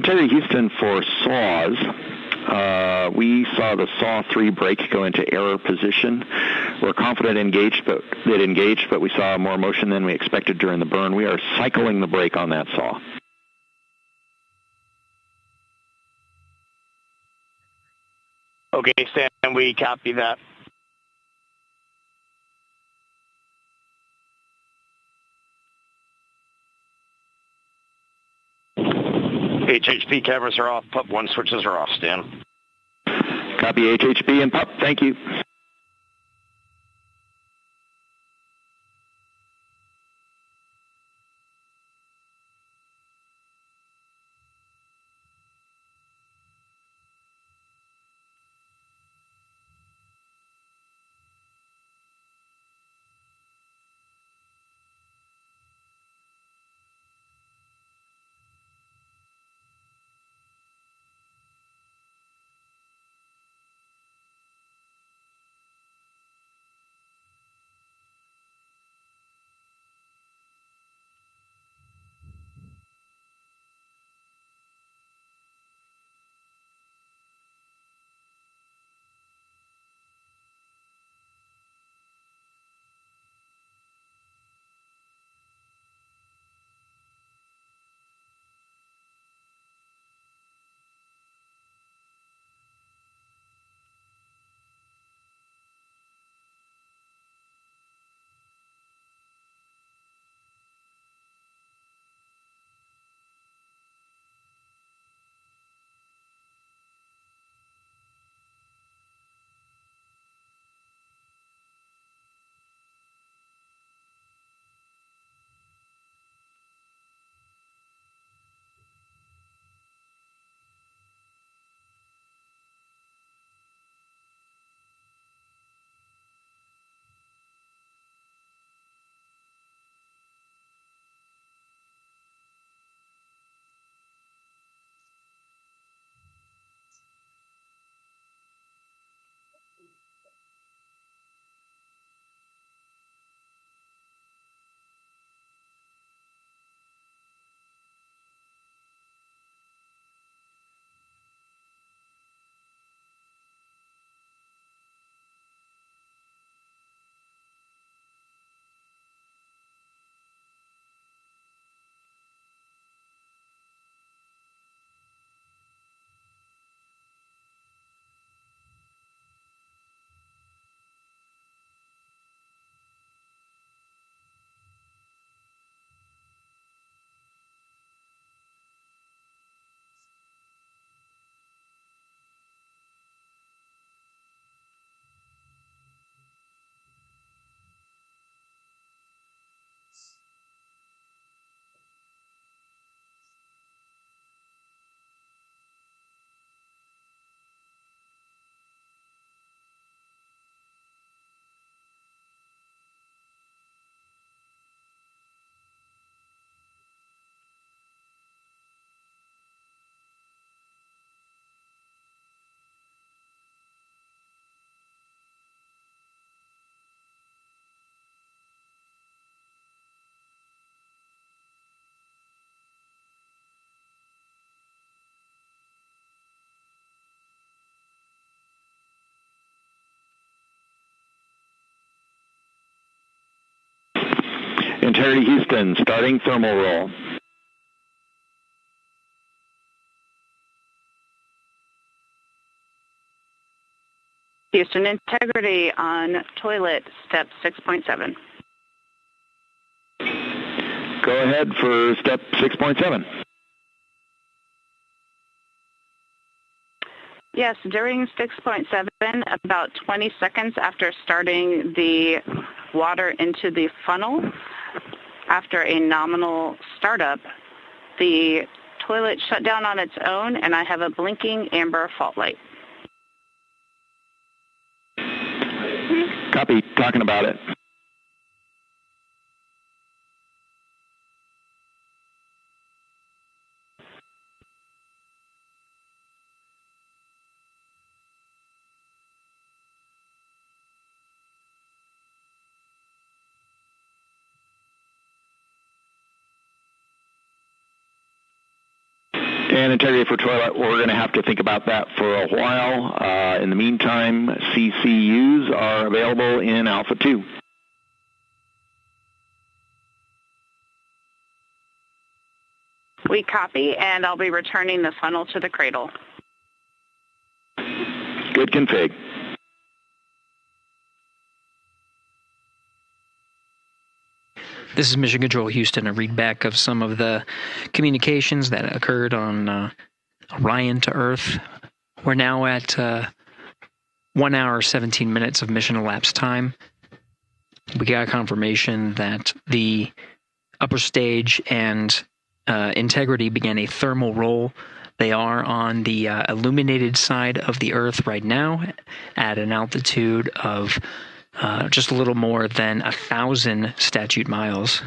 Terry Houston for saws. We saw the saw 3 brake go into error position. We're confident it engaged, but we saw more motion than we expected during the burn. We are cycling the brake on that saw. Okay, Stan, we copy that. HHP cameras are off, PUP 1 switches are off, Stan. Copy HHP and PUP, thank you. And Terry Houston, starting thermal roll. Houston, integrity on toilet, step 6.7. Go ahead for step 6.7. Yes, during 6.7, about 20 seconds after starting the water into the funnel, after a nominal startup, the toilet shut down on its own, and I have a blinking amber fault light. Copy, talking about it. And integrity for toilet, we're going to have to think about that for a while. In the meantime, CCUs are available in Alpha 2. We copy, and I'll be returning the funnel to the cradle. Good config. This is Mission Control Houston, a readback of some of the communications that occurred on Orion to Earth. We're now at 1 hour, 17 minutes of mission elapsed time. We got confirmation that the upper stage and Integrity began a thermal roll. They are on the illuminated side of the Earth right now at an altitude of just a little more than 1,000 statute miles.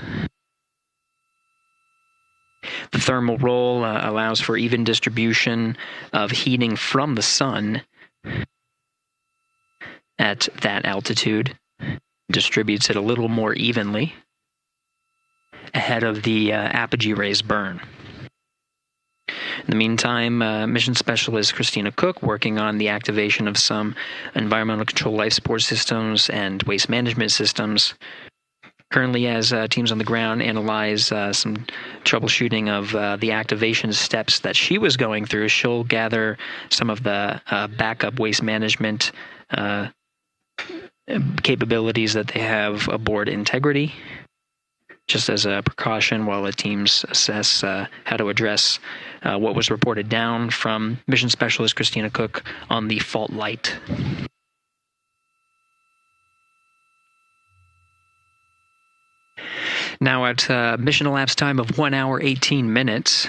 The thermal roll allows for even distribution of heating from the sun at that altitude, distributes it a little more evenly ahead of the apogee rays burn. In the meantime, Mission Specialist Christina Cook working on the activation of some environmental control life support systems and waste management systems. Currently, as teams on the ground analyze some troubleshooting of the activation steps that she was going through, she'll gather some of the backup waste management capabilities that they have aboard Integrity, just as a precaution while the teams assess how to address what was reported down from Mission Specialist Christina Cook on the fault light. Now at mission elapsed time of 1 hour, 18 minutes,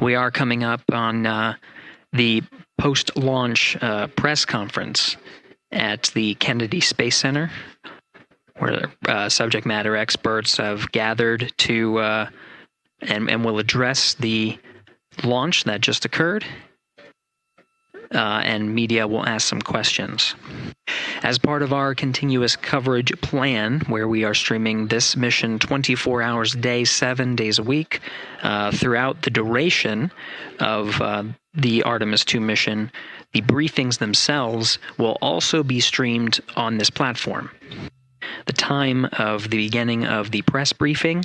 we are coming up on the post-launch press conference at the Kennedy Space Center, where subject matter experts have gathered to and will address the launch that just occurred, and media will ask some questions. As part of our continuous coverage plan, where we are streaming this mission 24 hours a day, 7 days a week, throughout the duration of the Artemis 2 mission, the briefings themselves will also be streamed on this platform. The time of the beginning of the press briefing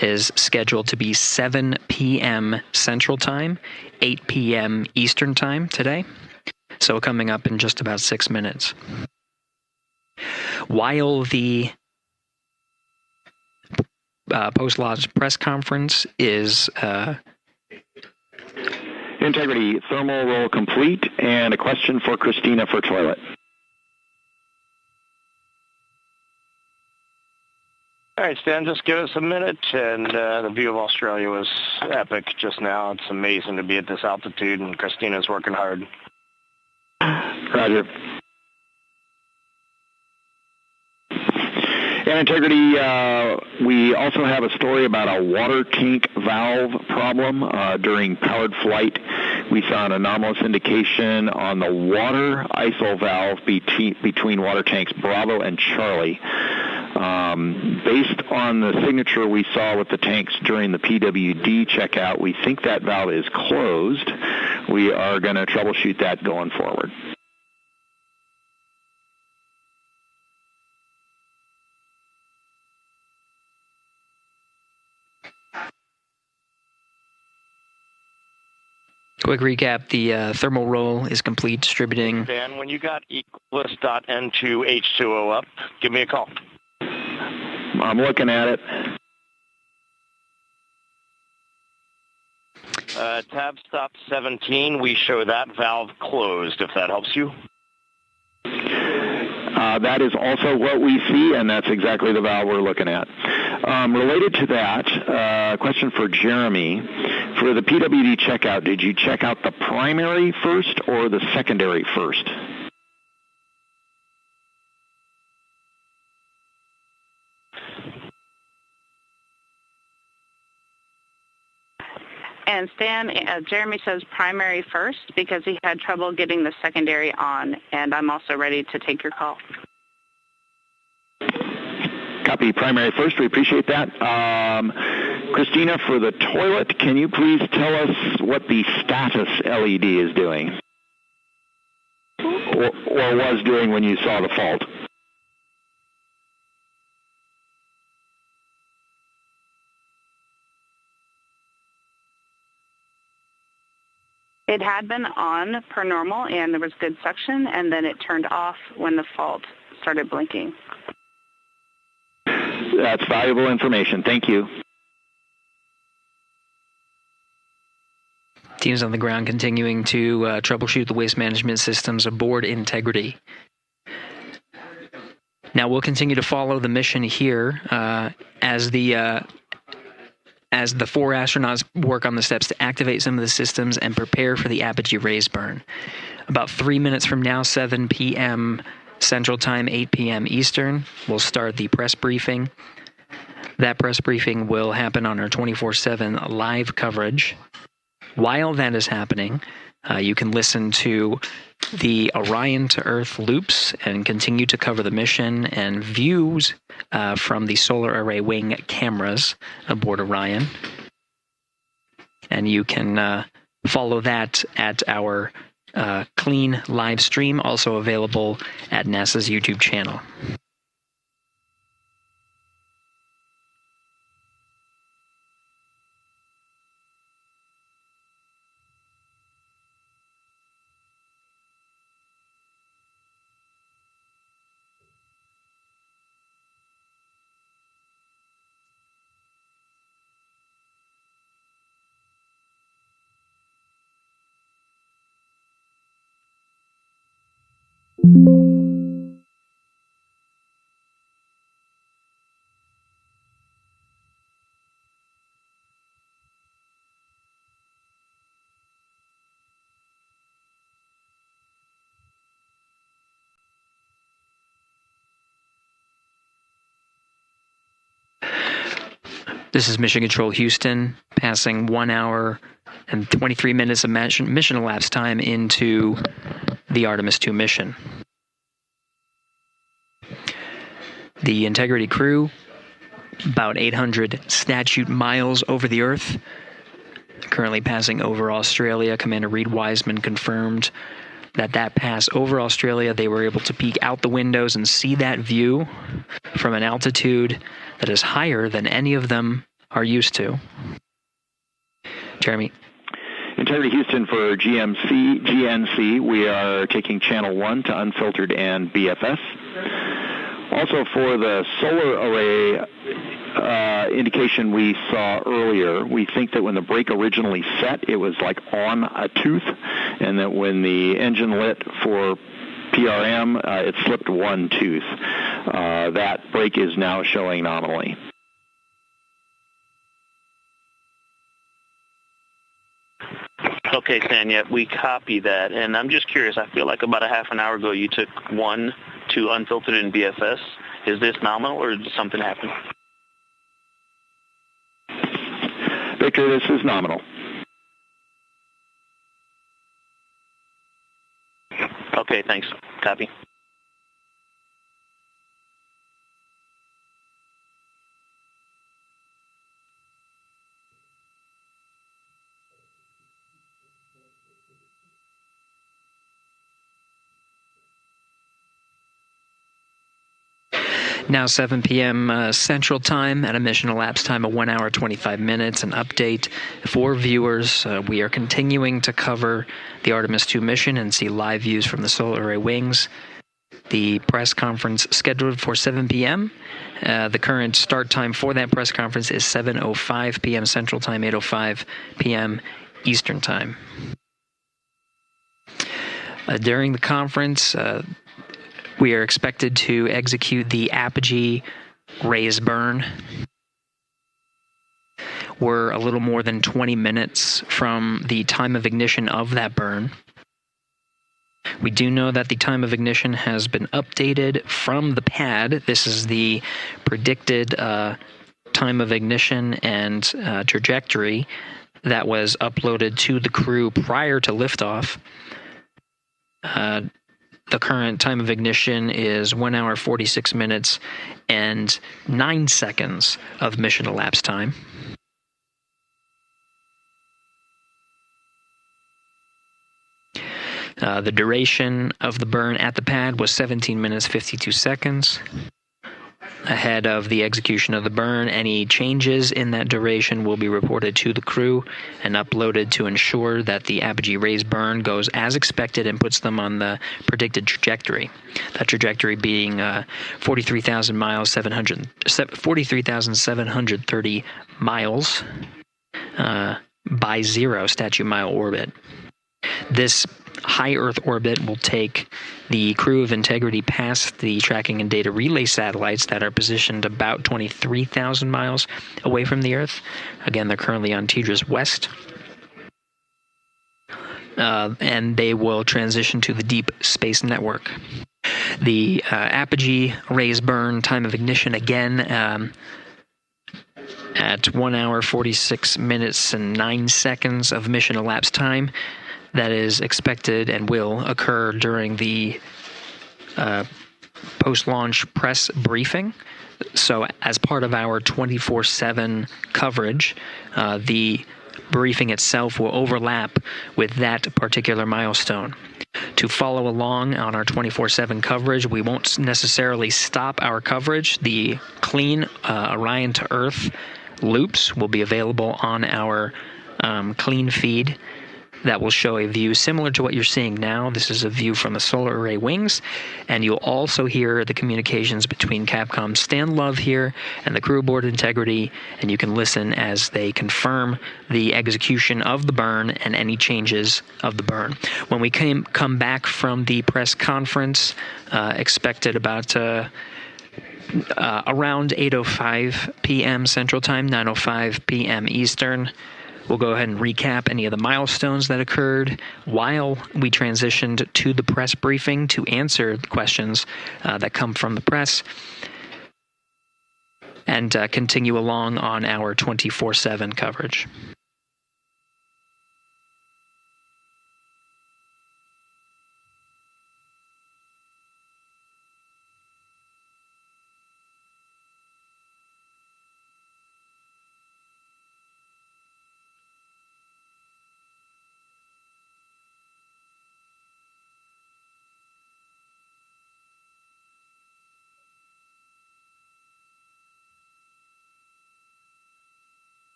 is scheduled to be 7 p.m. Central Time, 8 p.m. Eastern Time today. So coming up in just about 6 minutes. While the post-launch press conference is Integrity thermal roll complete, and a question for Christina for toilet. All right, Stan, just give us a minute, and the view of Australia was epic just now. It's amazing to be at this altitude, and Christina's working hard. Roger. And Integrity, we also have a story about a water tank valve problem during powered flight. We saw an anomalous indication on the water ISO valve between water tanks Bravo and Charlie. Based on the signature we saw with the tanks during the PWD checkout, we think that valve is closed. We are going to troubleshoot that going forward. Quick recap, the thermal roll is complete, distributing. Dan, when you got Equus.N2H2O up, give me a call. I'm looking at it. Tab stop 17, we show that valve closed, if that helps you. That is also what we see, and that's exactly the valve we're looking at. Related to that, question for Jeremy. For the PWD checkout, did you check out the primary first or the secondary first? And Stan, Jeremy says primary first because he had trouble getting the secondary on, and I'm also ready to take your call. Copy primary first. We appreciate that. Christina, for the toilet, can you please tell us what the status LED is doing? Or was doing when you saw the fault? It had been on per normal, and there was good suction, and then it turned off when the fault started blinking. That's valuable information. Thank you. Teams on the ground continuing to troubleshoot the waste management systems aboard Integrity. Now we'll continue to follow the mission here as the 4 astronauts work on the steps to activate some of the systems and prepare for the apogee raise burn. About 3 minutes from now, 7 p.m. Central Time, 8 p.m. Eastern, we'll start the press briefing. That press briefing will happen on our 24/7 live coverage. While that is happening, you can listen to the Orion to Earth loops and continue to cover the mission and views from the solar array wing cameras aboard Orion. And you can follow that at our clean live stream, also available at NASA's YouTube channel. This is Mission Control Houston, passing 1 hour and 23 minutes of mission elapsed time into the Artemis 2 mission. The Integrity crew, about 800 statute miles over the Earth, currently passing over Australia. Commander Reed Wiseman confirmed that pass over Australia, they were able to peek out the windows and see that view from an altitude that is higher than any of them are used to. Jeremy. Integrity Houston for GNC, we are taking channel 1 to unfiltered and BFS. Also for the solar array indication we saw earlier, we think that when the brake originally set, it was like on a tooth, and that when the engine lit for PRM, it slipped one tooth. That brake is now showing nominally. Okay, Stan, we copy that. And I'm just curious, I feel like about a half an hour ago you took 1 to unfiltered in BFS. Is this nominal or did something happen? Victor, this is nominal. Okay, thanks. Copy. Now 7 p.m. Central Time at a mission elapsed time of 1 hour 25 minutes. An update for viewers. We are continuing to cover the Artemis 2 mission and see live views from the solar array wings. The press conference scheduled for 7 p.m. The current start time for that press conference is 7:05 p.m. Central Time, 8:05 p.m. Eastern Time. During the conference, we are expected to execute the apogee raise burn. We're a little more than 20 minutes from the time of ignition of that burn. We do know that the time of ignition has been updated from the pad. This is the predicted time of ignition and trajectory that was uploaded to the crew prior to liftoff. The current time of ignition is 1 hour 46 minutes and 9 seconds of mission elapsed time. The duration of the burn at the pad was 17 minutes 52 seconds. Ahead of the execution of the burn, any changes in that duration will be reported to the crew and uploaded to ensure that the apogee raise burn goes as expected and puts them on the predicted trajectory. That trajectory being 43,730 miles by 0 statute mile orbit. This high Earth orbit will take the crew of Integrity past the tracking and data relay satellites that are positioned about 23,000 miles away from the Earth. Again, they're currently on Tidra's west. And they will transition to the Deep Space Network. The apogee raise burn time of ignition again at 1 hour 46 minutes and 9 seconds of mission elapsed time. That is expected and will occur during the post-launch press briefing. So as part of our 24/7 coverage, the briefing itself will overlap with that particular milestone. To follow along on our 24/7 coverage, we won't necessarily stop our coverage. The clean Orion to Earth loops will be available on our clean feed. That will show a view similar to what you're seeing now. This is a view from the solar array wings, and you'll also hear the communications between Capcom's Stan Love here and the crew aboard Integrity, and you can listen as they confirm the execution of the burn and any changes of the burn. When we come back from the press conference, expected about around 8:05 p.m. Central Time, 9:05 p.m. Eastern, we'll go ahead and recap any of the milestones that occurred while we transitioned to the press briefing to answer the questions that come from the press, and continue along on our 24/7 coverage.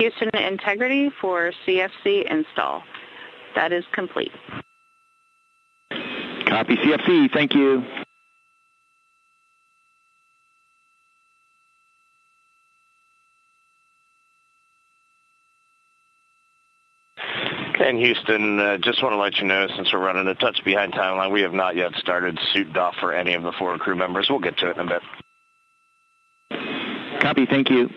Houston Integrity for CFC install. That is complete. Copy CFC, thank you. Okay, in Houston, just want to let you know, since we're running a touch behind timeline, we have not yet started suit doff for any of the 4 crew members. We'll get to it in a bit. Copy, thank you.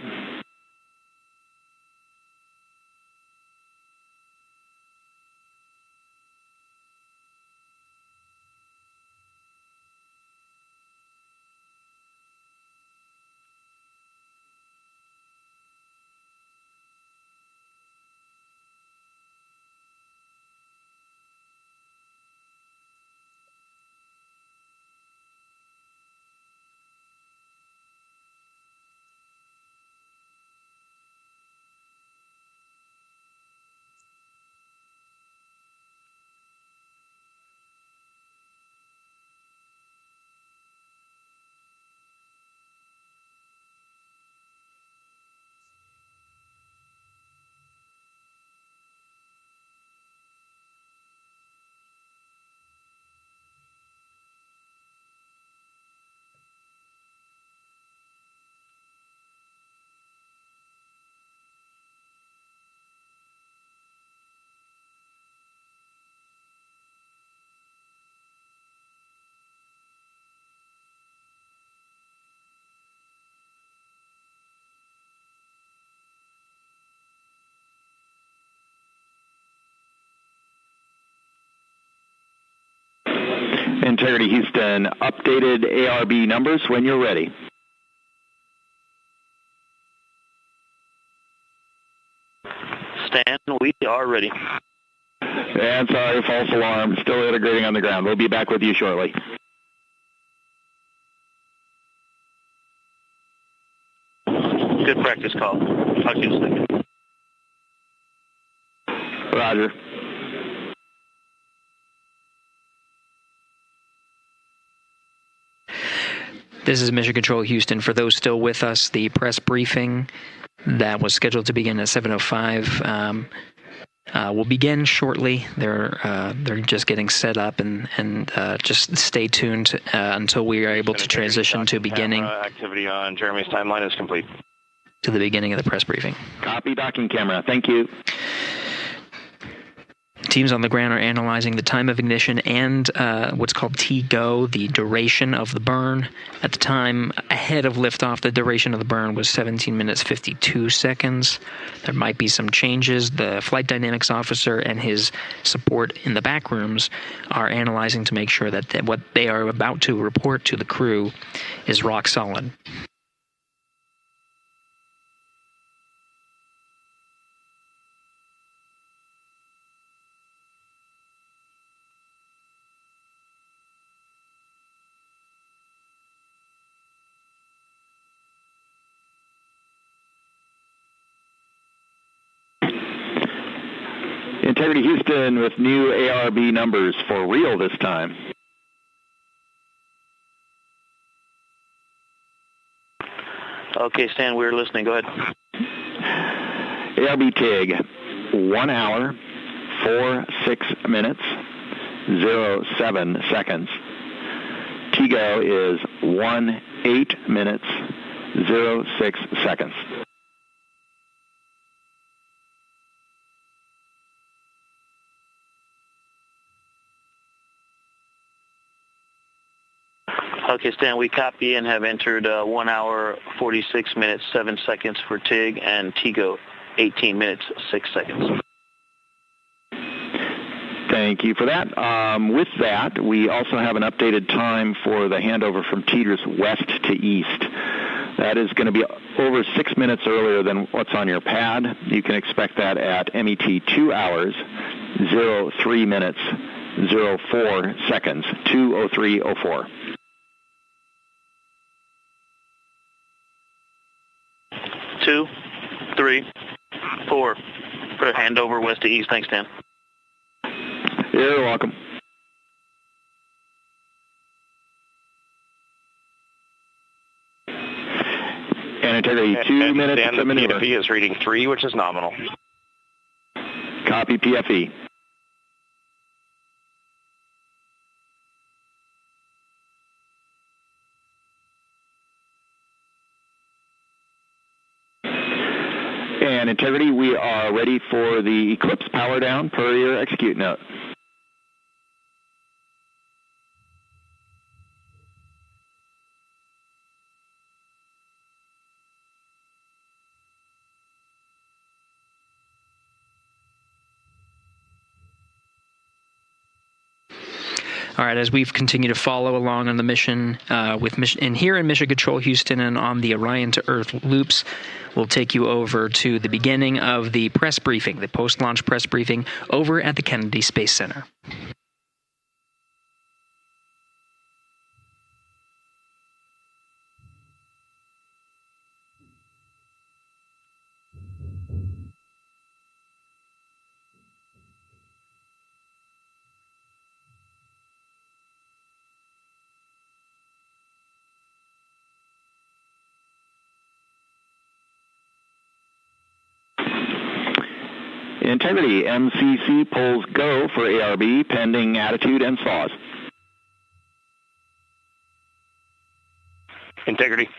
Integrity Houston, updated ARB numbers when you're ready. Stan, we are ready. And sorry, false alarm. Still integrating on the ground. We'll be back with you shortly. practice call. Talk to you in a second. Roger. This is Mission Control Houston. For those still with us, the press briefing that was scheduled to begin at 7:05 will begin shortly. They're just getting set up, and just stay tuned until we are able to transition to beginning. Activity on Jeremy's timeline is complete. To the beginning of the press briefing. Copy, docking camera. Thank you. Teams on the ground are analyzing the time of ignition and what's called T-GO, the duration of the burn. At the time ahead of liftoff, the duration of the burn was 17 minutes 52 seconds. There might be some changes. The flight dynamics officer and his support in the back rooms are analyzing to make sure that what they are about to report to the crew is rock solid. Integrity Houston with new ARB numbers for real this time. Okay, Stan, we're listening. Go ahead. ARB TIG, 1 hour, 46 minutes, 07 seconds. TIGO is 18 minutes, 06 seconds. Okay, Stan, we copy and have entered 1 hour, 46 minutes, 7 seconds for TIG, and TIGO, 18 minutes, 6 seconds. Thank you for that. With that, we also have an updated time for the handover from teeters west to east. That is going to be over 6 minutes earlier than what's on your pad. You can expect that at MET 2 hours, 03 minutes, 04 seconds, 2:03:04. 2, 3, 4. For handover west to east. Thanks, Dan. You're welcome. And integrity 2 minutes. Dan, the PFE is reading 3, which is nominal. Copy PFE. And integrity, we are ready for the Eclipse power down per your execute note. All right, as we've continued to follow along on the mission, and here in Mission Control Houston and on the Orion to Earth loops, we'll take you over to the beginning of the press briefing, the post-launch press briefing over at the Kennedy Space Center. Integrity, MCC pulls go for ARB pending attitude and saws. Integrity.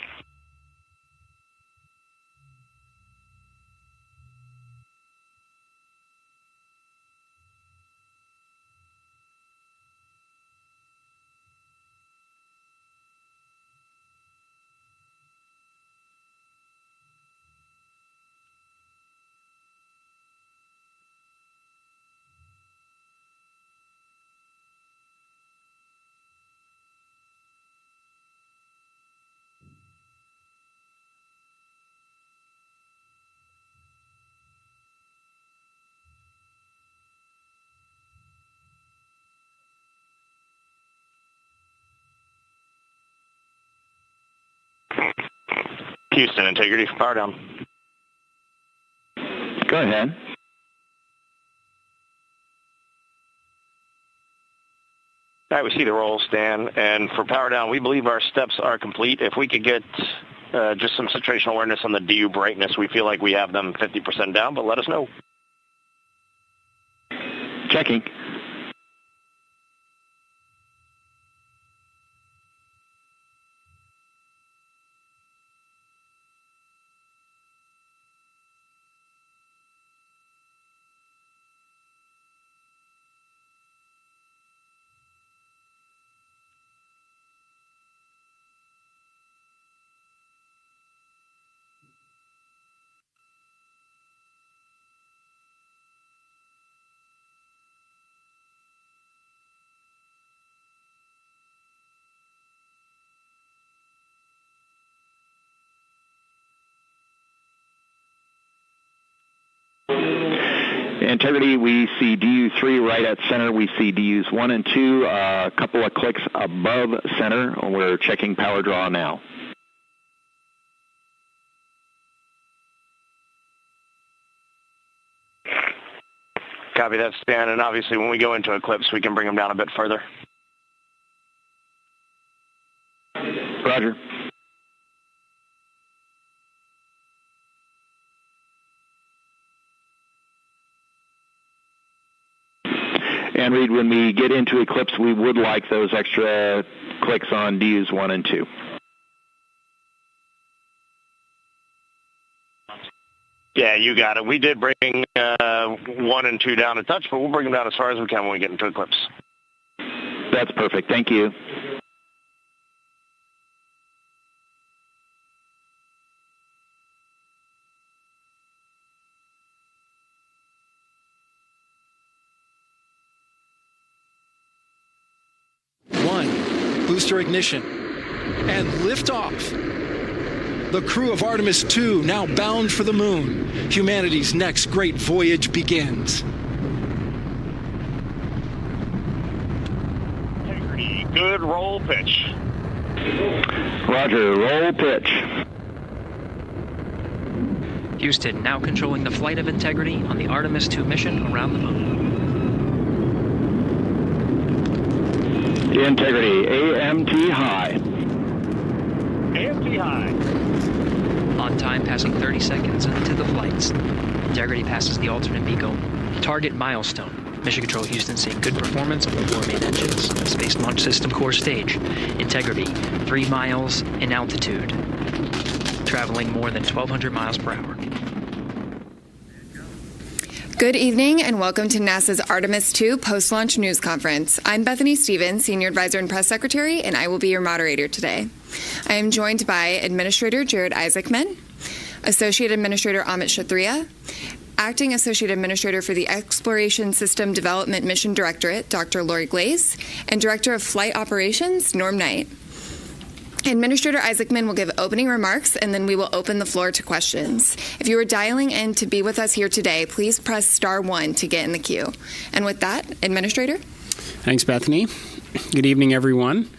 Houston, integrity for power down. Go ahead. All right, we see the roll, Stan. And for power down, we believe our steps are complete. If we could get just some situational awareness on the DU brightness, we feel like we have them 50% down, but let us know. Checking. Integrity, we see DU3 right at center. We see DUs 1 and 2, a couple of clicks above center. We're checking power draw now. Copy that, Stan. And obviously when we go into eclipse, we can bring them down a bit further. Roger. And Reed, when we get into eclipse, we would like those extra clicks on DUs 1 and 2. Yeah, you got it. We did bring 1 and 2 down a touch, but we'll bring them down as far as we can when we get into eclipse. That's perfect. Thank you. Booster ignition and liftoff. The crew of Artemis 2 now bound for the moon. Humanity's next great voyage begins. Integrity, good roll pitch. Roger, roll pitch. Houston now controlling the flight of Integrity on the Artemis 2 mission around the moon. Integrity, AMT high. AMT high. On time, passing 30 seconds into the flights. Integrity passes the alternate MECO target milestone. Mission Control Houston seeing good performance on the 4 main engines on the Space Launch System core stage. Integrity, 3 miles in altitude, traveling more than 1,200 miles per hour. Good evening and welcome to NASA's Artemis 2 post-launch news conference. I'm Bethany Stevens, Senior Advisor and Press Secretary, and I will be your moderator today. I am joined by Administrator Jared Isaacman, Associate Administrator Amit Kshatriya, Acting Associate Administrator for the Exploration System Development Mission Directorate, Dr. Lori Glaze, and Director of Flight Operations, Norm Knight. Administrator Isaacman will give opening remarks, and then we will open the floor to questions. If you are dialing in to be with us here today, please press *1 to get in the queue. And with that, Administrator. Thanks, Bethany. Good evening, everyone.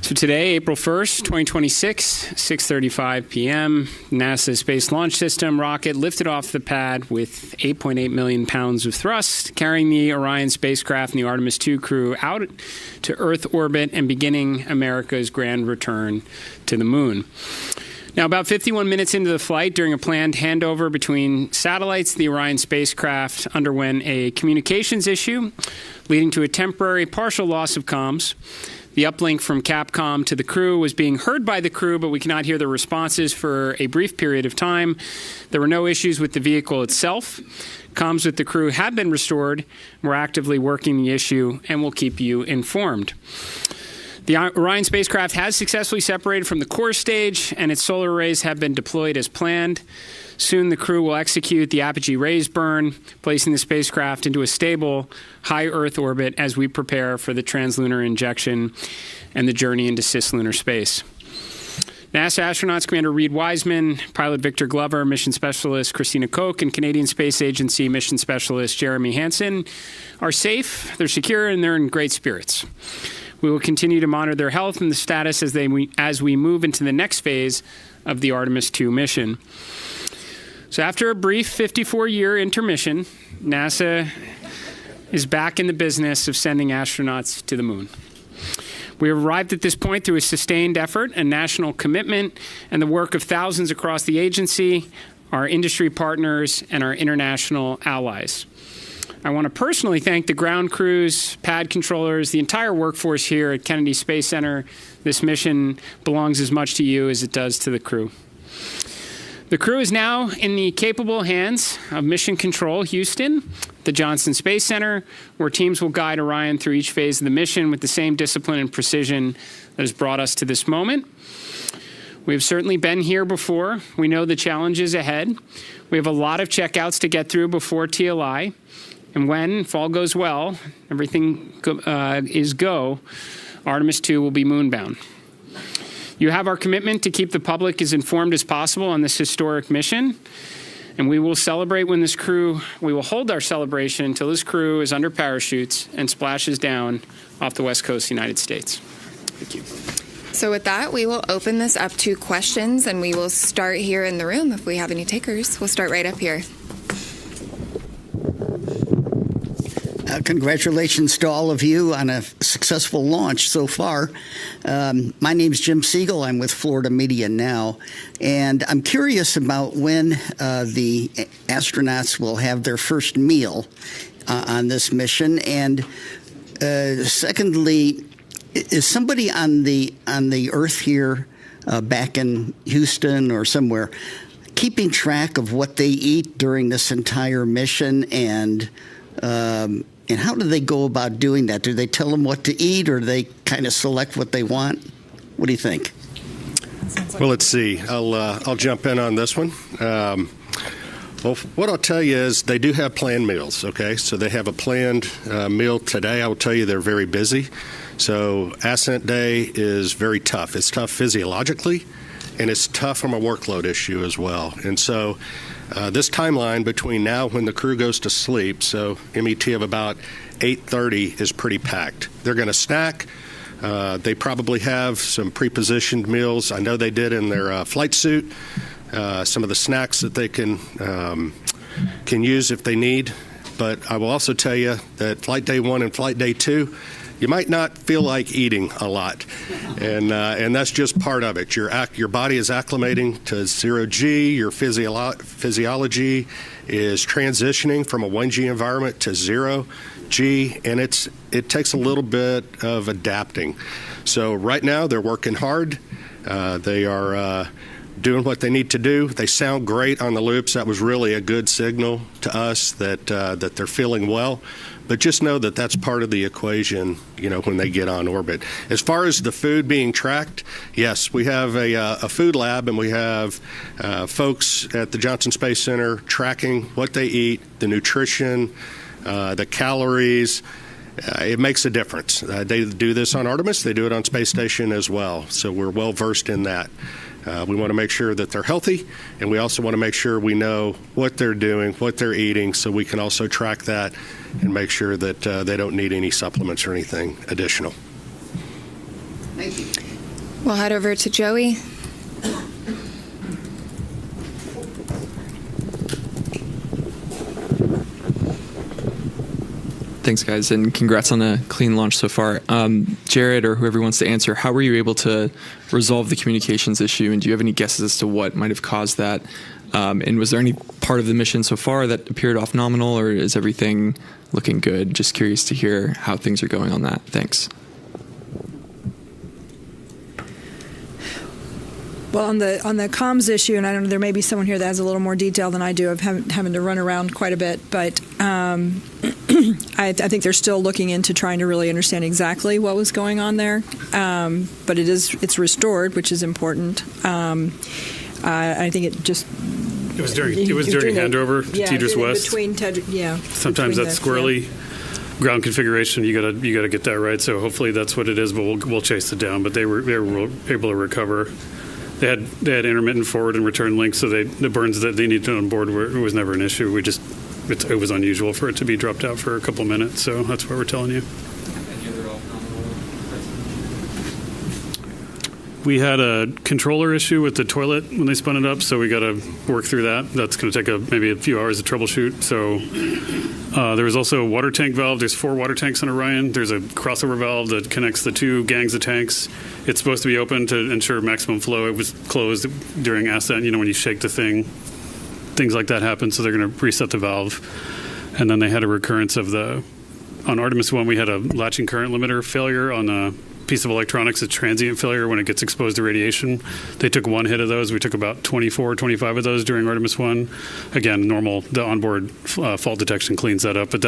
So today, April 1st, 2026, 6:35 p.m., NASA Space Launch System rocket lifted off the pad with 8.8 million pounds of thrust, carrying the Orion spacecraft and the Artemis 2 crew out to Earth orbit and beginning America's grand return to the moon. Now, about 51 minutes into the flight, during a planned handover between satellites, the Orion spacecraft underwent a communications issue, leading to a temporary partial loss of comms. The uplink from Capcom to the crew was being heard by the crew, but we cannot hear their responses for a brief period of time. There were no issues with the vehicle itself. Comms with the crew have been restored. We're actively working the issue, and we'll keep you informed. The Orion spacecraft has successfully separated from the core stage, and its solar arrays have been deployed as planned. Soon the crew will execute the apogee raise burn, placing the spacecraft into a stable, high Earth orbit as we prepare for the translunar injection and the journey into cislunar space. NASA astronauts Commander Reed Wiseman, pilot Victor Glover, mission specialist Christina Koch, and Canadian Space Agency mission specialist Jeremy Hansen are safe, they're secure, and they're in great spirits. We will continue to monitor their health and the status as we move into the next phase of the Artemis II mission. So after a brief 54-year intermission, NASA is back in the business of sending astronauts to the moon. We have arrived at this point through a sustained effort and national commitment and the work of thousands across the agency, our industry partners, and our international allies. I want to personally thank the ground crews, pad controllers, the entire workforce here at Kennedy Space Center. This mission belongs as much to you as it does to the crew. The crew is now in the capable hands of Mission Control Houston, the Johnson Space Center, where teams will guide Orion through each phase of the mission with the same discipline and precision that has brought us to this moment. We've certainly been here before. We know the challenges ahead. We have a lot of checkouts to get through before TLI. And when, if all goes well, everything is go, Artemis II will be moonbound. You have our commitment to keep the public as informed as possible on this historic mission. And we will celebrate when we will hold our celebration until this crew is under parachutes and splashes down off the west coast of the United States. Thank you. So with that, we will open this up to questions, and we will start here in the room if we have any takers. We'll start right up here. Congratulations to all of you on a successful launch so far. My name is Jim Siegel. I'm with Florida Media Now, and I'm curious about when the astronauts will have their first meal on this mission. And secondly, is somebody on the Earth here, back in Houston or somewhere, keeping track of what they eat during this entire mission, and how do they go about doing that? Do they tell them what to eat, or do they kind of select what they want? What do you think? Well, let's see. I'll jump in on this one. Well, what I'll tell you is they do have planned meals, okay? So they have a planned meal today. I will tell you they're very busy. So ascent day is very tough. It's tough physiologically, and it's tough from a workload issue as well. And so this timeline between now when the crew goes to sleep, so MET of about 8:30 is pretty packed. They're going to snack. They probably have some pre-positioned meals. I know they did in their flight suit. Some of the snacks that they can use if they need. But I will also tell you that flight day 1 and flight day 2, you might not feel like eating a lot, and that's just part of it. Your body is acclimating to 0G. Your physiology is transitioning from a 1G environment to 0G, and it takes a little bit of adapting. So right now they're working hard. They are doing what they need to do. They sound great on the loops. That was really a good signal to us that they're feeling well. But just know that that's part of the equation, when they get on orbit. As far as the food being tracked, yes, we have a food lab, and we have folks at the Johnson Space Center tracking what they eat, the nutrition, the calories. It makes a difference. They do this on Artemis. They do it on Space Station as well. So we're well versed in that. We want to make sure that they're healthy, and we also want to make sure we know what they're doing, what they're eating, so we can also track that and make sure that they don't need any supplements or anything additional. Thank you. We'll head over to Joey. Thanks, guys, and congrats on a clean launch so far. Jared, or whoever wants to answer, how were you able to resolve the communications issue, and do you have any guesses as to what might have caused that? And was there any part of the mission so far that appeared off nominal, or is everything looking good? Just curious to hear how things are going on that. Thanks. Well, on the comms issue, and I don't know, there may be someone here that has a little more detail than I do of having to run around quite a bit, but I think they're still looking into trying to really understand exactly what was going on there. But it's restored, which is important. I think it just. It was during handover to Tedra's West. Sometimes that's squirrely ground configuration. You gotta get that right. So hopefully that's what it is. But we'll chase it down. But they were able to recover. They had intermittent forward and return links, so the burns that they needed on board it was never an issue. It was unusual for it to be dropped out for a couple minutes. So that's what we're telling you. We had a controller issue with the toilet when they spun it up, so we got to work through that. That's going to take maybe a few hours to troubleshoot. So there was also a water tank valve. There's 4 water tanks on Orion. There's a crossover valve that connects the 2 gangs of tanks. It's supposed to be open to ensure maximum flow. It was closed during ascent. When you shake the thing, things like that happen, so they're going to reset the valve. And then they had a recurrence of on Artemis 1, we had a latching current limiter failure on a piece of electronics, a transient failure when it gets exposed to radiation. They took 1 hit of those. We took about 24, 25 of those during Artemis 1. Again, normal, the onboard fault detection cleans that up, but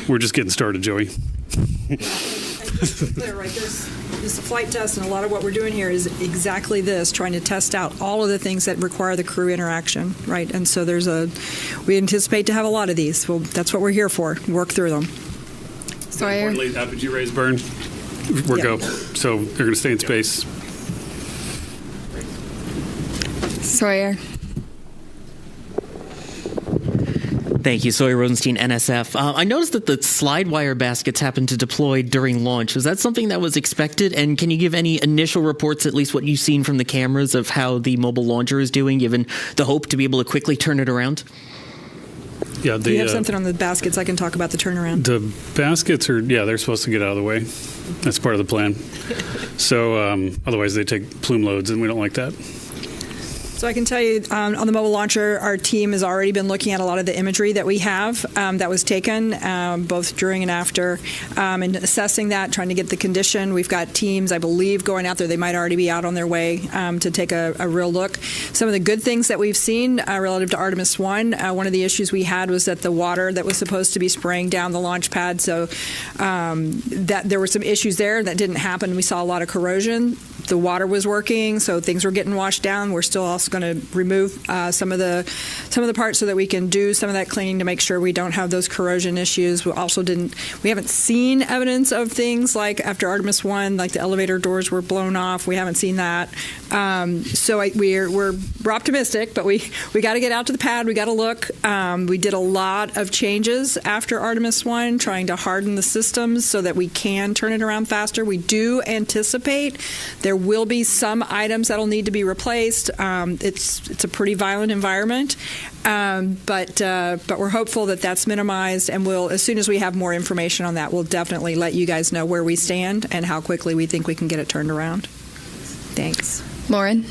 we're just getting started, Joey. Clear, right? This is a flight test, and a lot of what we're doing here is exactly this, trying to test out all of the things that require the crew interaction, right? And so we anticipate to have a lot of these. Well, that's what we're here for, work through them. Sawyer. Importantly, apogee rays burn. We're go. So they're going to stay in space. Sawyer. Thank you, Sawyer Rosenstein, NSF. I noticed that the slide wire baskets happened to deploy during launch. Was that something that was expected? And can you give any initial reports, at least what you've seen from the cameras, of how the mobile launcher is doing, given the hope to be able to quickly turn it around? Yeah, Do you have something on the baskets? I can talk about the turnaround. The baskets they're supposed to get out of the way. That's part of the plan. So otherwise they take plume loads, and we don't like that. So I can tell you on the mobile launcher, our team has already been looking at a lot of the imagery that we have that was taken both during and after and assessing that, trying to get the condition. We've got teams, I believe, going out there. They might already be out on their way to take a real look. Some of the good things that we've seen relative to Artemis 1, one of the issues we had was that the water that was supposed to be spraying down the launch pad, so that there were some issues there that didn't happen. We saw a lot of corrosion. The water was working, so things were getting washed down. We're still also going to remove some of the parts so that we can do some of that cleaning to make sure we don't have those corrosion issues. We haven't seen evidence of things like after Artemis 1, like the elevator doors were blown off. We haven't seen that. So we're optimistic, but we got to get out to the pad. We got to look. We did a lot of changes after Artemis 1, trying to harden the systems so that we can turn it around faster. We do anticipate there will be some items that'll need to be replaced. It's a pretty violent environment, but we're hopeful that that's minimized, and as soon as we have more information on that, we'll definitely let you guys know where we stand and how quickly we think we can get it turned around. Thanks. Lauren.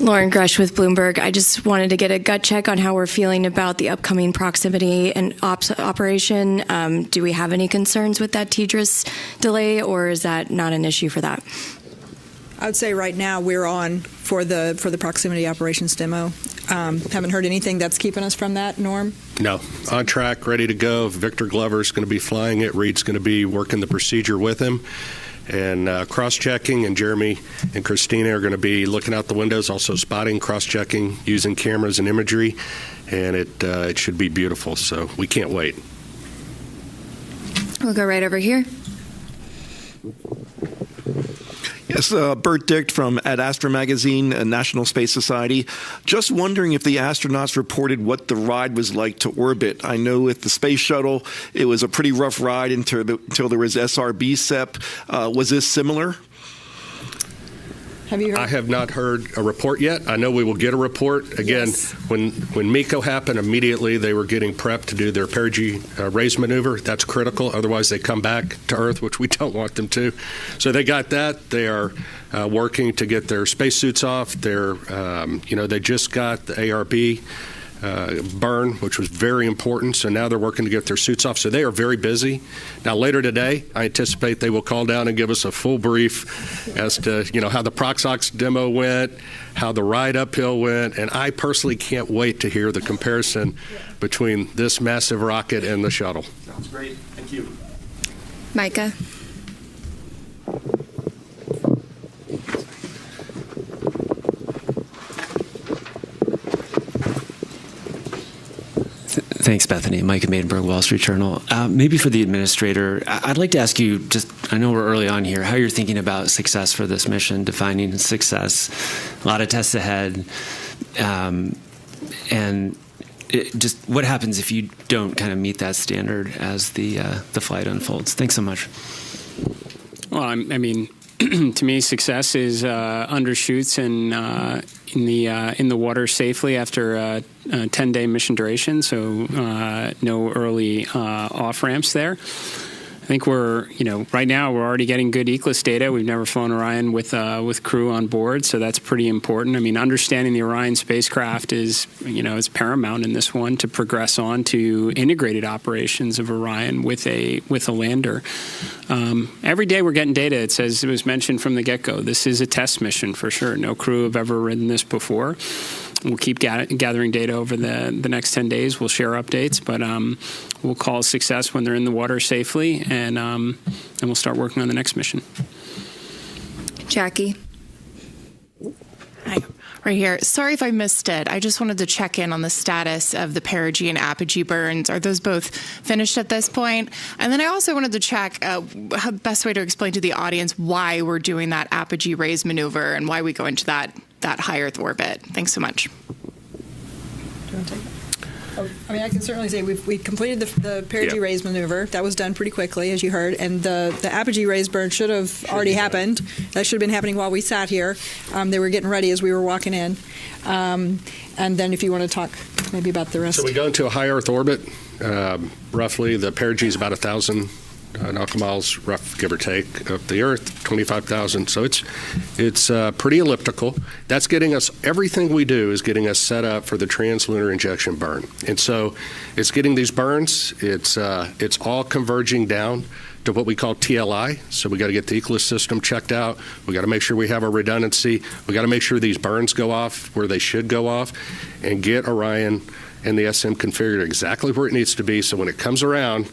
Lauren Grush with Bloomberg. I just wanted to get a gut check on how we're feeling about the upcoming proximity and ops operation. Do we have any concerns with that TDRS delay, or is that not an issue for that? I would say right now we're on for the proximity operations demo. Haven't heard anything that's keeping us from that, Norm? No. On track, ready to go. Victor Glover's going to be flying it. Reed's going to be working the procedure with him. And cross-checking, and Jeremy and Christina are going to be looking out the windows, also spotting, cross-checking, using cameras and imagery, and it should be beautiful. So we can't wait. We'll go right over here. Yes, Bert Dicht from Ad Astra Magazine, National Space Society. Just wondering if the astronauts reported what the ride was like to orbit. I know with the space shuttle, it was a pretty rough ride until there was SRB SEP. Was this similar? Have you heard? I have not heard a report yet. I know we will get a report. Again, yes. When MECO happened, immediately they were getting prepped to do their perigee raise maneuver. That's critical. Otherwise, they come back to Earth, which we don't want them to. So they got that. They are working to get their spacesuits off. They just got the ARB burn, which was very important. So now they're working to get their suits off. So they are very busy. Now, later today, I anticipate they will call down and give us a full brief as to, how the Proxox demo went, how the ride uphill went. And I personally can't wait to hear the comparison between this massive rocket and the shuttle. Sounds great. Thank you. Micah. Thanks, Bethany. Micah Maidenberg, Wall Street Journal. Maybe for the administrator, I'd like to ask you, I know we're early on here, how you're thinking about success for this mission, defining success. A lot of tests ahead. And just what happens if you don't kind of meet that standard as the flight unfolds? Thanks so much. Well, I mean, to me, success is undershoots and in the water safely after a 10-day mission duration. So no early off ramps there. I think right now we're already getting good ECLIS data. We've never flown Orion with crew on board, so that's pretty important. I mean, understanding the Orion spacecraft is paramount in this one to progress on to integrated operations of Orion with a lander. Every day we're getting data. It says, it was mentioned from the get-go, this is a test mission for sure. No crew have ever ridden this before. We'll keep gathering data over the next 10 days. We'll share updates, but we'll call success when they're in the water safely, and we'll start working on the next mission. Jackie. Hi. Right here. Sorry if I missed it. I just wanted to check in on the status of the perigee and apogee burns. Are those both finished at this point? And then I also wanted to check the best way to explain to the audience why we're doing that apogee raise maneuver and why we go into that high Earth orbit. Thanks so much. Do you want to take it? I mean, I can certainly say we completed the perigee raise maneuver. That was done pretty quickly, as you heard, and the apogee raise burn should have already happened. That should have been happening while we sat here. They were getting ready as we were walking in. And then if you want to talk maybe about the rest. So we go into a high Earth orbit. Roughly, the perigee is about 1,000 nautical miles, rough, give or take, of the Earth, 25,000. So it's pretty elliptical. That's getting us, everything we do is getting us set up for the translunar injection burn. And so it's getting these burns. It's all converging down to what we call TLI. So we got to get the ECLIS system checked out. We got to make sure we have our redundancy. We got to make sure these burns go off where they should go off, and get Orion and the SM configured exactly where it needs to be. So when it comes around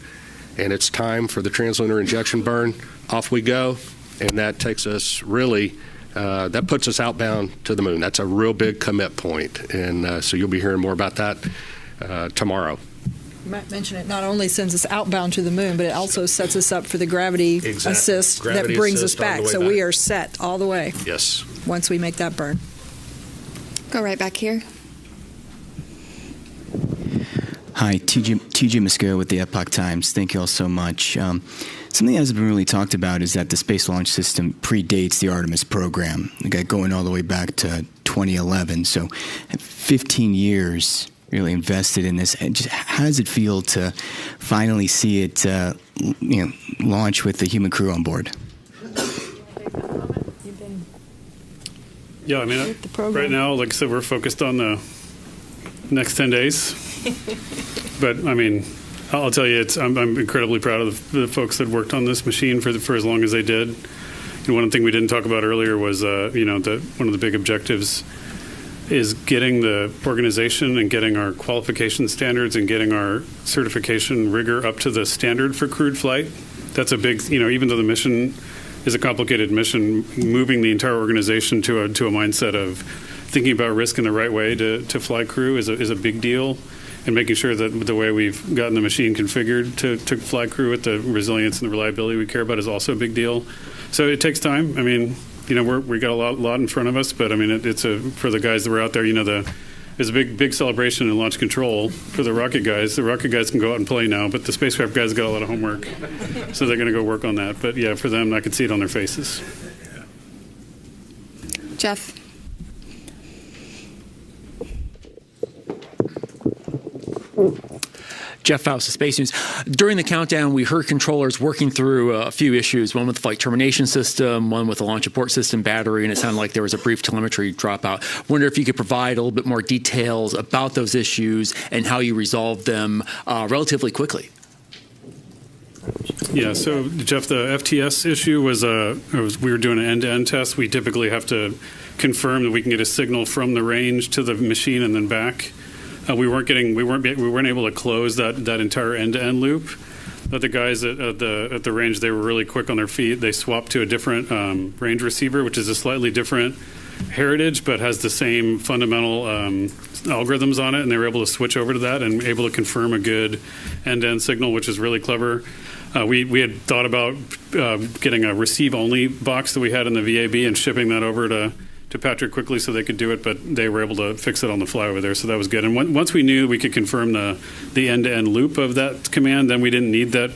and it's time for the translunar injection burn, off we go, and that takes us really, that puts us outbound to the moon. That's a real big commit point, and so you'll be hearing more about that tomorrow. You might mention it not only sends us outbound to the moon, but it also sets us up for the gravity assist that brings us back. So we are set all the way. Yes. Once we make that burn. Go right back here. Hi, TJ Mosquera with the Epoch Times. Thank you all so much. Something that hasn't been really talked about is that the Space Launch System predates the Artemis program. It got going all the way back to 2011, so 15 years really invested in this. And just how does it feel to finally see it launch with the human crew on board? Yeah, I mean, right now, like I said, we're focused on the next 10 days. But I mean, I'll tell you, I'm incredibly proud of the folks that worked on this machine for as long as they did. And one thing we didn't talk about earlier was, one of the big objectives is getting the organization and getting our qualification standards and getting our certification rigor up to the standard for crewed flight. That's a big, even though the mission is a complicated mission, moving the entire organization to a mindset of thinking about risk in the right way to fly crew is a big deal. And making sure that the way we've gotten the machine configured to fly crew with the resilience and the reliability we care about is also a big deal. So it takes time. I mean, we got a lot in front of us, but I mean, for the guys that were out there, there's a big celebration in launch control for the rocket guys. The rocket guys can go out and play now, but the spacecraft guys got a lot of homework, so they're going to go work on that. But yeah, for them, I could see it on their faces. Jeff. Jeff Faust of Space News. During the countdown, we heard controllers working through a few issues, one with the flight termination system, one with the launch abort system battery, and it sounded like there was a brief telemetry dropout. Wonder if you could provide a little bit more details about those issues and how you resolved them relatively quickly. Yeah, so Jeff, the FTS issue was we were doing an end-to-end test. We typically have to confirm that we can get a signal from the range to the machine and then back. We weren't able to close that entire end-to-end loop. But the guys at the range, they were really quick on their feet. They swapped to a different range receiver, which is a slightly different heritage, but has the same fundamental algorithms on it, and they were able to switch over to that and able to confirm a good end-to-end signal, which is really clever. We had thought about getting a receive-only box that we had in the VAB and shipping that over to to Patrick quickly so they could do it, but they were able to fix it on the fly over there, so that was good. And once we knew we could confirm the end-to-end loop of that command, then we didn't need that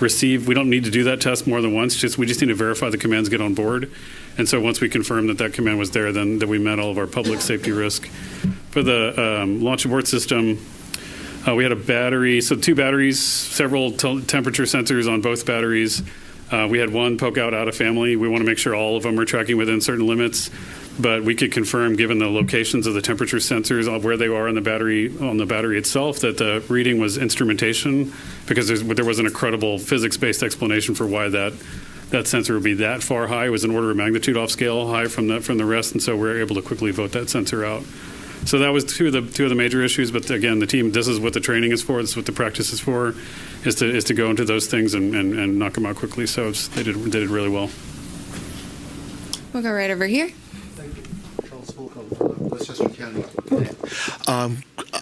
receive. We don't need to do that test more than once. We just need to verify the commands get on board. And so once we confirmed that command was there, then that we met all of our public safety risk. For the launch abort system, we had a battery, so 2 batteries, several temperature sensors on both batteries. We had one poke out of family. We want to make sure all of them are tracking within certain limits, but we could confirm, given the locations of the temperature sensors of where they are on the battery itself, that the reading was instrumentation, because there wasn't a credible physics-based explanation for why that sensor would be that far high. It was an order of magnitude off scale high from the rest, and so we were able to quickly vote that sensor out. So that was two of the major issues. But again, the team, this is what the training is for. This is what the practice is for, is to go into those things and knock them out quickly. So they did really well. We'll go right over here.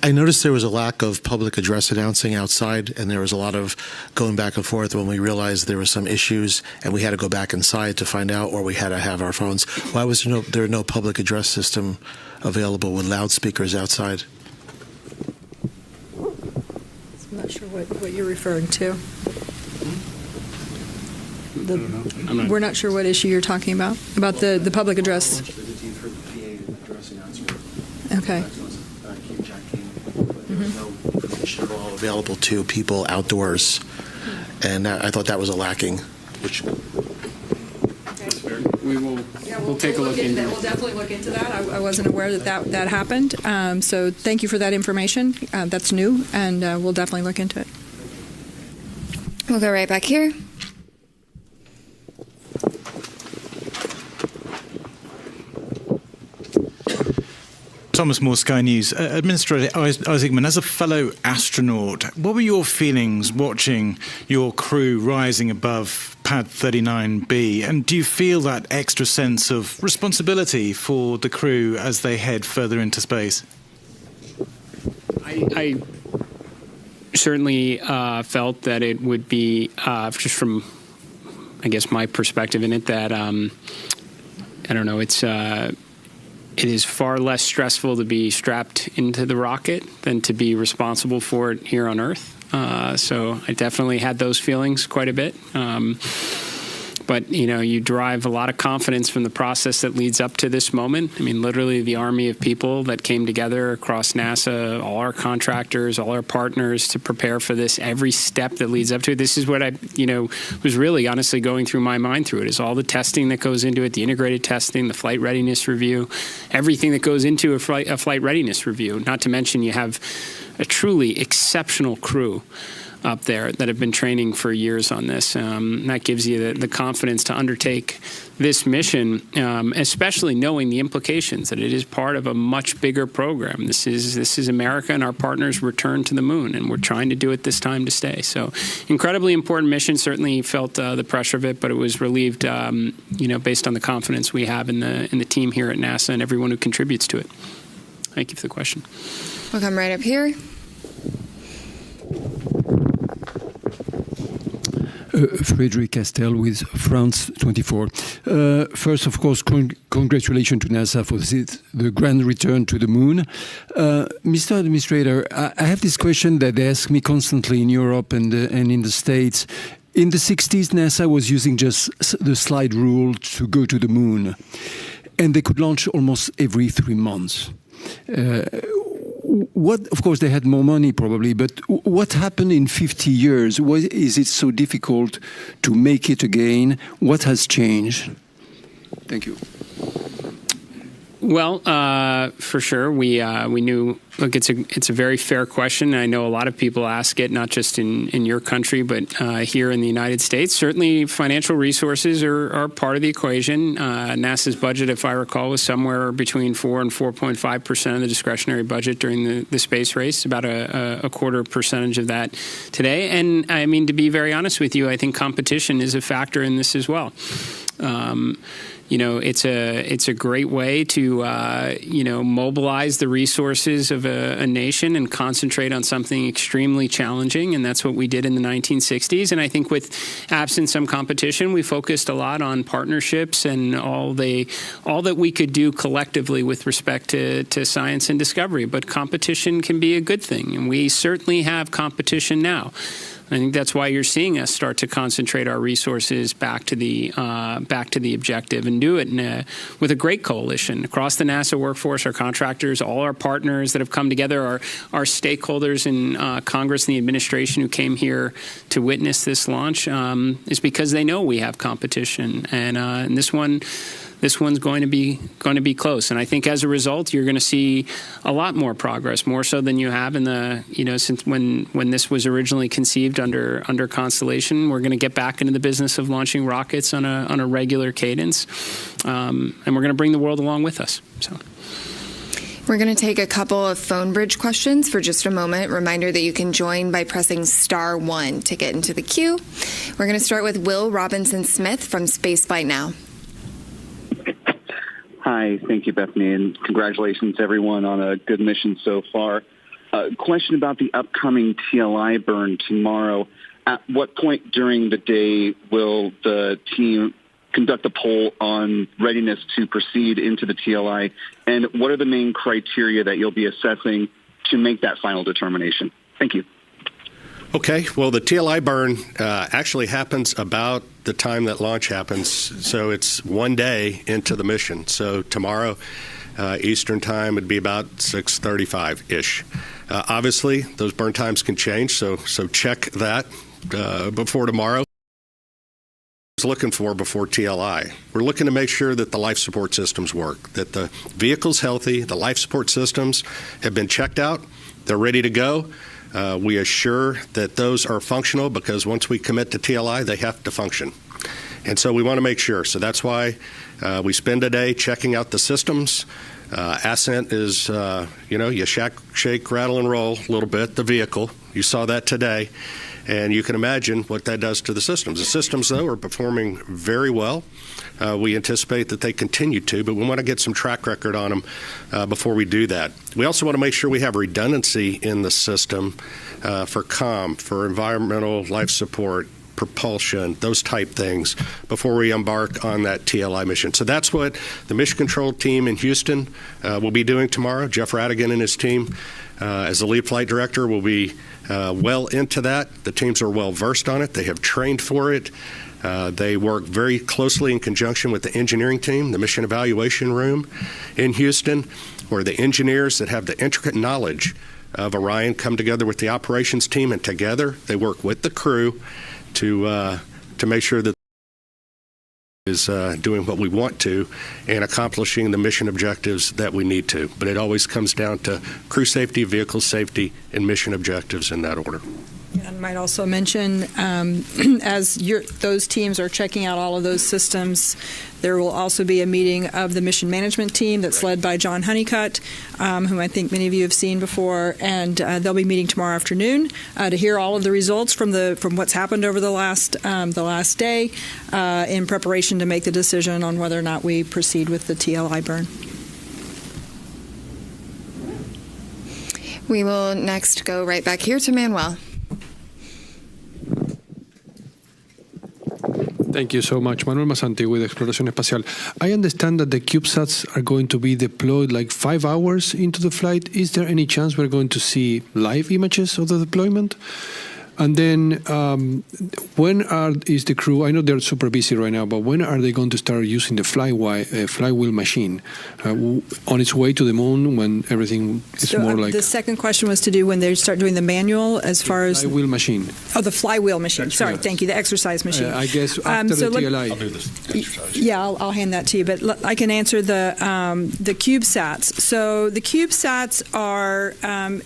I noticed there was a lack of public address announcing outside, and there was a lot of going back and forth when we realized there were some issues, and we had to go back inside to find out, or we had to have our phones. Why was there no public address system available with loudspeakers outside? I'm not sure what you're referring to. We're not sure what issue you're talking about the public address. Okay. Available to people outdoors, and I thought that was a lacking. We'll take a look into that. We'll definitely look into that. I wasn't aware that happened. So thank you for that information. That's new, and we'll definitely look into it. We'll go right back here. Thomas Moore, Sky News. Administrator Isaacman, as a fellow astronaut, what were your feelings watching your crew rising above Pad 39B? And do you feel that extra sense of responsibility for the crew as they head further into space? I certainly felt that it would be, just from, I guess, my perspective in it, that, I don't know, it is far less stressful to be strapped into the rocket than to be responsible for it here on Earth. So I definitely had those feelings quite a bit. But, you derive a lot of confidence from the process that leads up to this moment. I mean, literally the army of people that came together across NASA, all our contractors, all our partners to prepare for this, every step that leads up to it. This is what I, was really honestly going through my mind through it, is all the testing that goes into it, the integrated testing, the flight readiness review, everything that goes into a flight readiness review. Not to mention you have a truly exceptional crew up there that have been training for years on this. That gives you the confidence to undertake this mission, especially knowing the implications that it is part of a much bigger program. This is America and our partners' return to the moon, and we're trying to do it this time to stay. So, incredibly important mission. Certainly felt the pressure of it, but it was relieved, based on the confidence we have in the team here at NASA and everyone who contributes to it. Thank you for the question. We'll come right up here. Frédéric Castel with France 24. First, of course, congratulations to NASA for the grand return to the moon. Mr. Administrator, I have this question that they ask me constantly in Europe and in the States. In the 60s, NASA was using just the slide rule to go to the moon, and they could launch almost every 3 months. Of course, they had more money probably, but what happened in 50 years? Why is it so difficult to make it again? What has changed? Thank you. Well, for sure, we knew. Look, it's a very fair question. I know a lot of people ask it, not just in your country, but here in the United States. Certainly, financial resources are part of the equation. NASA's budget, if I recall, was somewhere between 4 and 4.5% of the discretionary budget during the space race. About a quarter percentage of that today. And I mean, to be very honest with you, I think competition is a factor in this as well. it's a great way to mobilize the resources of a nation and concentrate on something extremely challenging, and that's what we did in the 1960s. And I think with absent some competition, we focused a lot on partnerships and all that we could do collectively with respect to science and discovery. But competition can be a good thing, and we certainly have competition now. I think that's why you're seeing us start to concentrate our resources back to the objective, and do it with a great coalition across the NASA workforce, our contractors, all our partners that have come together, our stakeholders in Congress and the administration who came here to witness this launch, is because they know we have competition, and this one's going to be close. And I think as a result, you're going to see a lot more progress, more so than you have in the, since when this was originally conceived under Constellation. We're going to get back into the business of launching rockets on a regular cadence, and we're going to bring the world along with us. So. We're going to take a couple of phone bridge questions for just a moment. Reminder that you can join by pressing *1 to get into the queue. We're going to start with Will Robinson-Smith from Spaceflight Now. Hi, thank you, Bethany, and congratulations, everyone, on a good mission so far. Question about the upcoming TLI burn tomorrow. At what point during the day will the team conduct a poll on readiness to proceed into the TLI, and what are the main criteria that you'll be assessing to make that final determination? Thank you. Okay, well, the TLI burn actually happens about the time that launch happens, so it's one day into the mission. So tomorrow, Eastern time, would be about 6:35-ish. Obviously, those burn times can change, so check that before tomorrow. Looking for before TLI. We're looking to make sure that the life support systems work, that the vehicle's healthy, the life support systems have been checked out, they're ready to go. We assure that those are functional, because once we commit to TLI, they have to function. And so we want to make sure. So that's why we spend a day checking out the systems. Ascent is, you shake, rattle, and roll a little bit, the vehicle. You saw that today. And you can imagine what that does to the systems. The systems, though, are performing very well. We anticipate that they continue to, but we want to get some track record on them before we do that. We also want to make sure we have redundancy in the system for comm, for environmental life support, propulsion, those type things, before we embark on that TLI mission. So that's what the mission control team in Houston will be doing tomorrow. Jeff Radigan and his team, as the lead flight director, will be well into that. The teams are well versed on it. They have trained for it. They work very closely in conjunction with the engineering team, the mission evaluation room in Houston, where the engineers that have the intricate knowledge of Orion come together with the operations team, and together they work with the crew to make sure that is doing what we want to and accomplishing the mission objectives that we need to. But it always comes down to crew safety, vehicle safety, and mission objectives in that order. I might also mention, as those teams are checking out all of those systems, there will also be a meeting of the mission management team that's led by John Honeycutt, whom I think many of you have seen before, and they'll be meeting tomorrow afternoon to hear all of the results from what's happened over the last day in preparation to make the decision on whether or not we proceed with the TLI burn. We will next go right back here to Manuel. Thank you so much. Manuel Masanti with Exploración Espacial. I understand that the CubeSats are going to be deployed like 5 hours into the flight. Is there any chance we're going to see live images of the deployment? And then when is the crew, I know they're super busy right now, but when are they going to start using the flywheel machine on its way to the moon, when everything is more like... The second question was to do when they start doing the manual as far as... flywheel machine. Oh, the flywheel machine. Sorry, thank you, the exercise machine. I guess after the TLI. I'll do this exercise. Yeah, I'll hand that to you, but I can answer the CubeSats. So the CubeSats are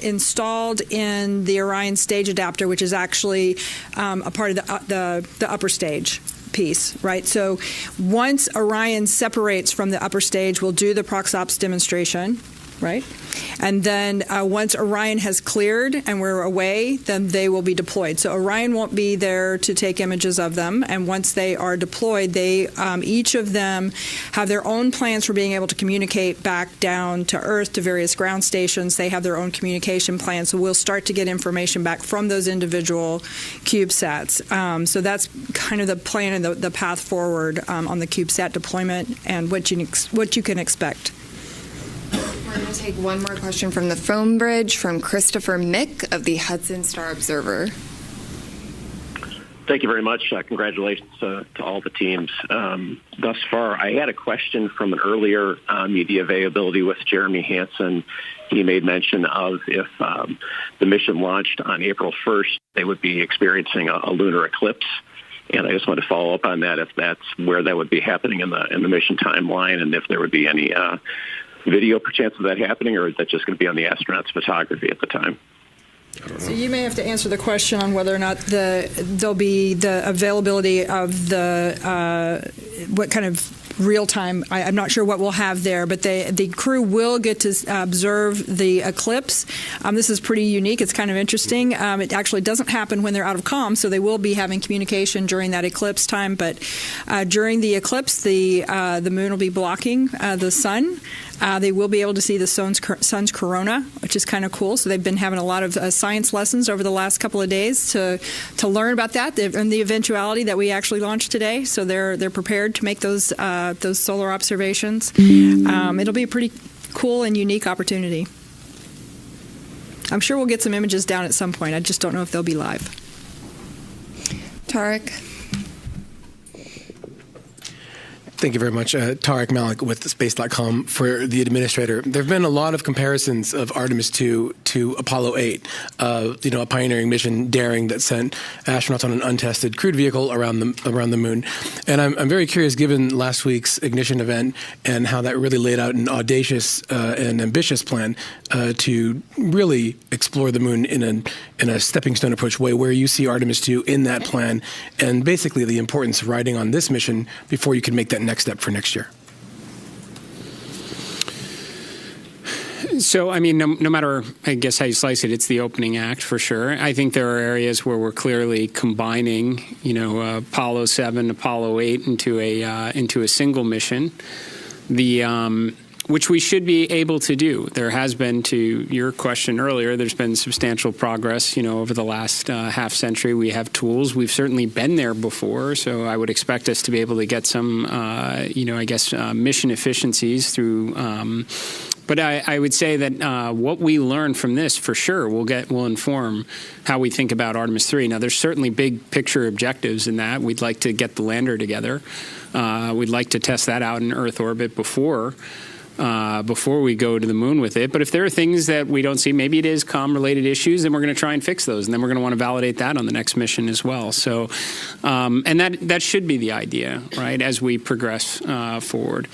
installed in the Orion stage adapter, which is actually a part of the upper stage piece, right? So once Orion separates from the upper stage, we'll do the ProxOps demonstration. right? And then once Orion has cleared and we're away, then they will be deployed. So Orion won't be there to take images of them. And once they are deployed, they each of them have their own plans for being able to communicate back down to Earth to various ground stations. They have their own communication plans. So we'll start to get information back from those individual CubeSats. So that's kind of the plan and the path forward on the CubeSat deployment and what you can expect. We're going to take one more question from the phone bridge from Christopher Mick of the Hudson Star Observer. Thank you very much. Congratulations to all the teams thus far. I had a question from an earlier media availability with Jeremy Hansen. He made mention of if the mission launched on April 1st, they would be experiencing a lunar eclipse. And I just want to follow up on that, if that's where that would be happening in the mission timeline, and if there would be any video perchance of that happening, or is that just going to be on the astronauts' photography at the time? So you may have to answer the question on whether or not there'll be the availability of the what kind of real time. I'm not sure what we'll have there, but the crew will get to observe the eclipse. This is pretty unique. It's kind of interesting. It actually doesn't happen when they're out of comm, so they will be having communication during that eclipse time. But during the eclipse, the moon will be blocking the sun. They will be able to see the sun's corona, which is kind of cool. So they've been having a lot of science lessons over the last couple of days to learn about that and the eventuality that we actually launched today. So they're prepared to make those solar observations. It'll be a pretty cool and unique opportunity. I'm sure we'll get some images down at some point. I just don't know if they'll be live. Tarek. Thank you very much. Tarek Malik with Space.com for the administrator. There have been a lot of comparisons of Artemis 2 to Apollo 8, a pioneering mission, daring, that sent astronauts on an untested crewed vehicle around the moon. And I'm very curious, given last week's ignition event and how that really laid out an audacious and ambitious plan to really explore the moon in a stepping stone approach way, where you see Artemis 2 in that plan, and basically the importance of riding on this mission before you can make that next step for next year. So, I mean, no matter, I guess, how you slice it, it's the opening act for sure. I think there are areas where we're clearly combining, Apollo 7, Apollo 8 into a single mission. Which we should be able to do. There has been, to your question earlier, there's been substantial progress, over the last half century. We have tools. We've certainly been there before, so I would expect us to be able to get some, mission efficiencies through. But I would say that what we learn from this, for sure, will inform how we think about Artemis 3. Now, there's certainly big picture objectives in that. We'd like to get the lander together. We'd like to test that out in Earth orbit before we go to the moon with it. But if there are things that we don't see, maybe it is comm-related issues, then we're going to try and fix those. And then we're going to want to validate that on the next mission as well. So, and that should be the idea, right, as we progress forward.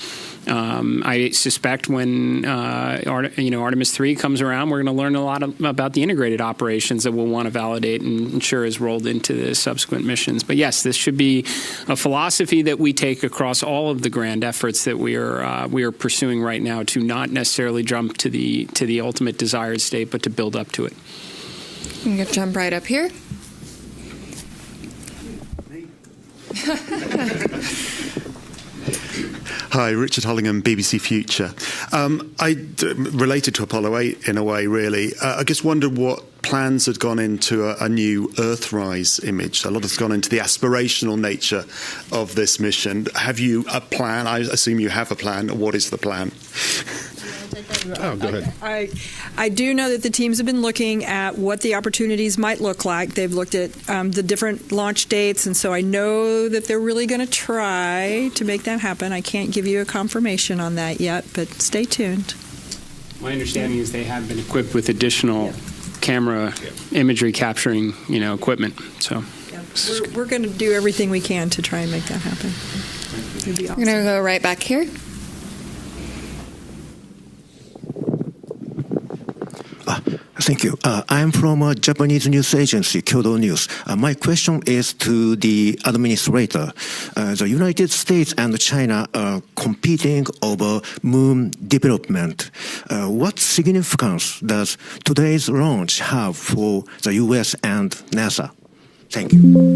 I suspect when Artemis 3 comes around, we're going to learn a lot about the integrated operations that we'll want to validate and ensure is rolled into the subsequent missions. But yes, this should be a philosophy that we take across all of the grand efforts that we are pursuing right now, to not necessarily jump to the ultimate desired state, but to build up to it. I'm going to jump right up here. Hi, Richard Hollingham, BBC Future. Related to Apollo 8 in a way, really. I just wondered what plans had gone into a new Earthrise image. A lot has gone into the aspirational nature of this mission. Have you a plan? I assume you have a plan. What is the plan? Oh, go ahead. I do know that the teams have been looking at what the opportunities might look like. They've looked at the different launch dates, and so I know that they're really going to try to make that happen. I can't give you a confirmation on that yet, but stay tuned. My understanding is they have been equipped with additional camera imagery capturing, equipment. So we're going to do everything we can to try and make that happen. It'd be awesome. We're going to go right back here. Thank you. I'm from a Japanese news agency, Kyodo News. My question is to the administrator. The United States and China are competing over moon development. What significance does today's launch have for the U.S. and NASA? Thank you.